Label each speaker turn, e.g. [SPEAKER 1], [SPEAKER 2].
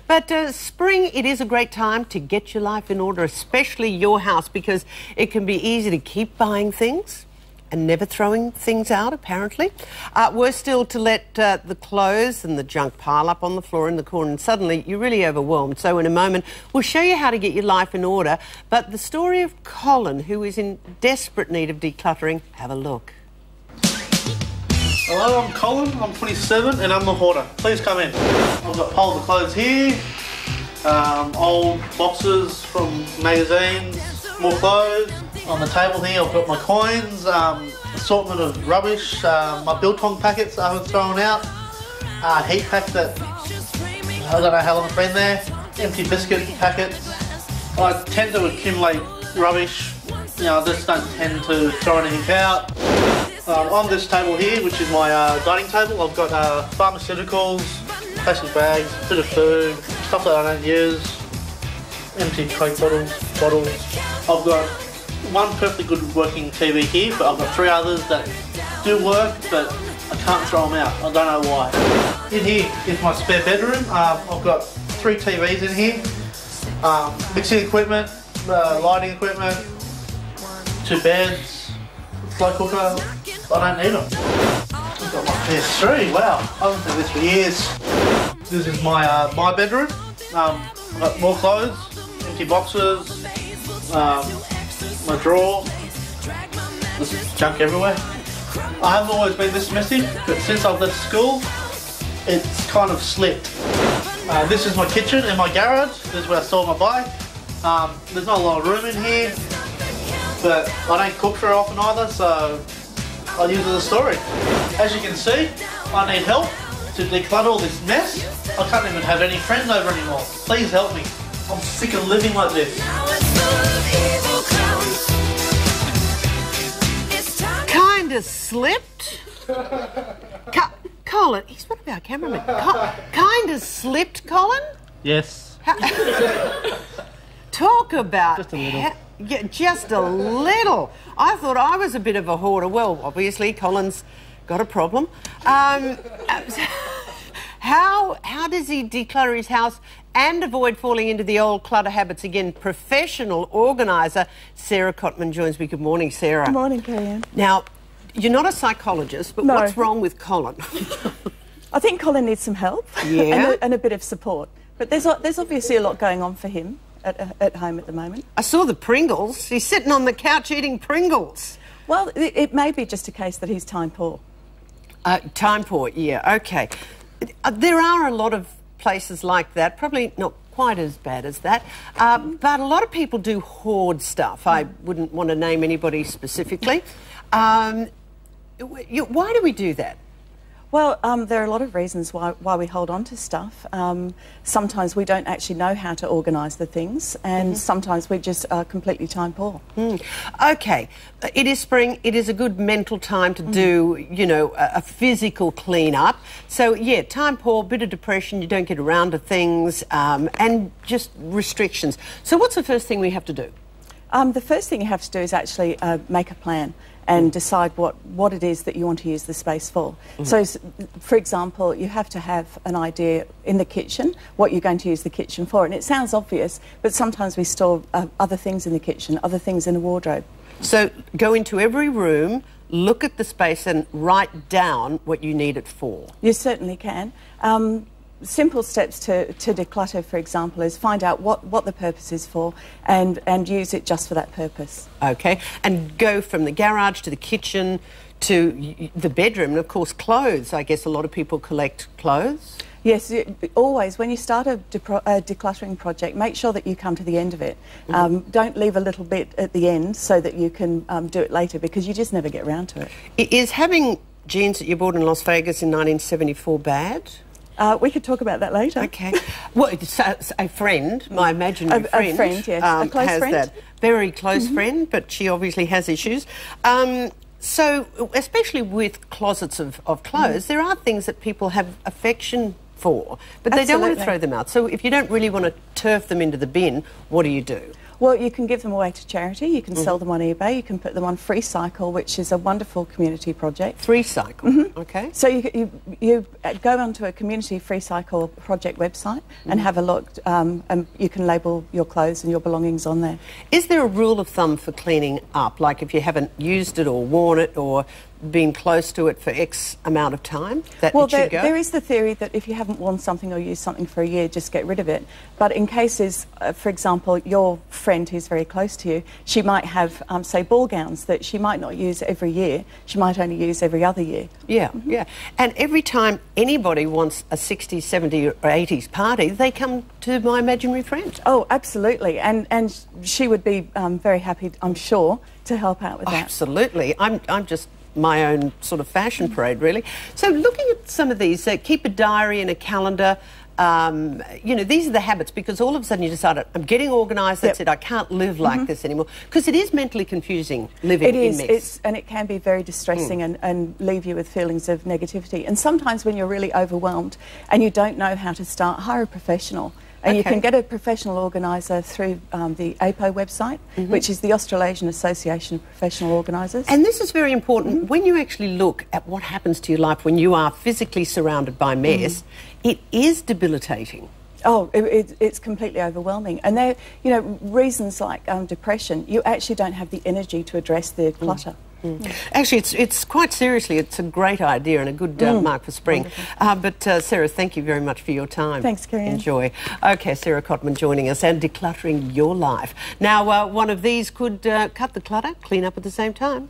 [SPEAKER 1] But spring, it is a great time to get your life in order, especially your house, because it can be easy to keep buying things and never throwing things out, apparently. Worse still, to let the clothes and the junk pile up on the floor in the corner, and suddenly you're really overwhelmed. So in a moment, we'll show you how to get your life in order. But the story of Colin, who is in desperate need of decluttering, have a look.
[SPEAKER 2] Hello, I'm Colin, I'm 27 and I'm the hoarder. Please come in. I've got piles of clothes here, old boxes from magazines, more clothes. On the table here I've got my coins, assortment of rubbish, my biltong packets I haven't thrown out, heat pack that I don't know how long it's been there, empty biscuit packets. I tend to accumulate rubbish, you know, I just don't tend to throw anything out. On this table here, which is my dining table, I've got pharmaceuticals, plastic bags, a bit of food, stuff that I don't use, empty Coke bottles. I've got one perfectly good working TV here, but I've got 3 others that do work, but I can't throw them out. I don't know why. In here is my spare bedroom. I've got 3 TVs in here, mixing equipment, lighting equipment, 2 beds, slow cooker. I don't need them. I've got my PS3, wow, I haven't done this for years. This is my bedroom. I've got more clothes, empty boxes, my drawer, there's junk everywhere. I haven't always been this messy, but since I've left school, it's kind of slipped. This is my kitchen and my garage. This is where I store my bike. There's not a lot of room in here, but I don't cook very often either, so I'll use it as a storage. As you can see, I need help to declutter all this mess. I can't even have any friends over anymore. Please help me. I'm sick of living like this.
[SPEAKER 1] Kinda slipped. Colin, he's one of our cameramen. Kinda slipped, Colin?
[SPEAKER 2] Yes.
[SPEAKER 1] Talk about...
[SPEAKER 2] Just a little.
[SPEAKER 1] Yeah, just a little. I thought I was a bit of a hoarder. Well, obviously, Colin's got a problem. How does he declutter his house and avoid falling into the old clutter habits again? Professional organiser Sarah Cottman joins me. Good morning, Sarah.
[SPEAKER 3] Good morning, Kerri-Anne.
[SPEAKER 1] Now, you're not a psychologist, but
[SPEAKER 3] No.
[SPEAKER 1] what's wrong with Colin?
[SPEAKER 3] I think Colin needs some help,
[SPEAKER 1] Yeah.
[SPEAKER 3] and a bit of support. But there's obviously a lot going on for him at home at the moment.
[SPEAKER 1] I saw the Pringles. He's sitting on the couch eating Pringles.
[SPEAKER 3] Well, it may be just a case that he's time poor.
[SPEAKER 1] Time poor, yeah, okay. There are a lot of places like that, probably not quite as bad as that, but a lot of people do hoard stuff. I wouldn't want to name anybody specifically. Why do we do that?
[SPEAKER 3] Well, there are a lot of reasons why we hold on to stuff. Sometimes we don't actually know how to organise the things, and sometimes we just are completely time poor.
[SPEAKER 1] Okay, it is spring. It is a good mental time to do, you know, a physical clean-up. So, yeah, time poor, bit of depression, you don't get around to things, and just restrictions. So what's the first thing we have to do?
[SPEAKER 3] The first thing you have to do is actually make a plan and decide what it is that you want to use the space for. So, for example, you have to have an idea in the kitchen, what you're going to use the kitchen for. And it sounds obvious, but sometimes we store other things in the kitchen, other things in a wardrobe. So
[SPEAKER 1] go into every room, look at the space and write down what you need it for.
[SPEAKER 3] You certainly can. Simple steps to declutter, for example, is find out what the purpose is for and use it just for that purpose.
[SPEAKER 1] Okay, and go from the garage to the kitchen to the bedroom, and of course clothes. I guess a lot of people collect clothes.
[SPEAKER 3] Yes, always when you start a decluttering project, make sure that you come to the end of it. Don't leave a little bit at the end so that you can do it later, because you just never get around to it.
[SPEAKER 1] Is having jeans that you bought in Las Vegas in 1974 bad?
[SPEAKER 3] We could talk about that later.
[SPEAKER 1] Okay. Well, a friend, my imaginary friend,
[SPEAKER 3] a friend, yes. A close
[SPEAKER 1] has
[SPEAKER 3] friend?
[SPEAKER 1] that. Very close friend, but she obviously has issues. So, especially with closets of clothes, there are things that people have affection for, but they don't want to throw them out. So if you don't really want to turf them into the bin, what do you do?
[SPEAKER 3] Well, you can give them away to charity, you can sell them on eBay, you can put them on FreeCycle, which is a wonderful community project.
[SPEAKER 1] FreeCycle, okay.
[SPEAKER 3] So you go onto a community FreeCycle project website and have a look, and you can label your clothes and your belongings on there.
[SPEAKER 1] Is there a rule of thumb for cleaning up? Like if you haven't used it or worn it or been close to it for X amount of time, that it should go?
[SPEAKER 3] There is the theory that if you haven't worn something or used something for a year, just get rid of it. But in cases, for example, your friend who's very close to you, she might have, say, ball gowns that she might not use every year. She might only use every other year.
[SPEAKER 1] Yeah, yeah. And every time anybody wants a 60s, 70s or 80s party, they come to my imaginary friend.
[SPEAKER 3] Oh, absolutely. And she would be very happy, I'm sure, to help out with that.
[SPEAKER 1] Absolutely. I'm just my own sort of fashion parade, really. So looking at some of these, keep a diary and a calendar. You know, these are the habits, because all of a sudden you decide, I'm getting organised, that's it, I can't live like this anymore. Because it is mentally confusing living in mess.
[SPEAKER 3] And it can be very distressing and leave you with feelings of negativity. And sometimes when you're really overwhelmed and you don't know how to start, hire a professional. And you can get a professional organiser through the APO website, which is the Australasian Association of Professional Organisers.
[SPEAKER 1] And this is very important. When you actually look at what happens to your life when you are physically surrounded by mess, it is debilitating.
[SPEAKER 3] Oh, it's completely overwhelming. And there, you know, reasons like depression, you actually don't have the energy to address the clutter.
[SPEAKER 1] Actually, it's quite seriously, it's a great idea and a good mark for spring. But Sarah, thank you very much for your time.
[SPEAKER 3] Thanks, Kerri-Anne.
[SPEAKER 1] Enjoy. Okay, Sarah Cottman joining us and decluttering your life. Now, one of these could cut the clutter, clean up at the same time.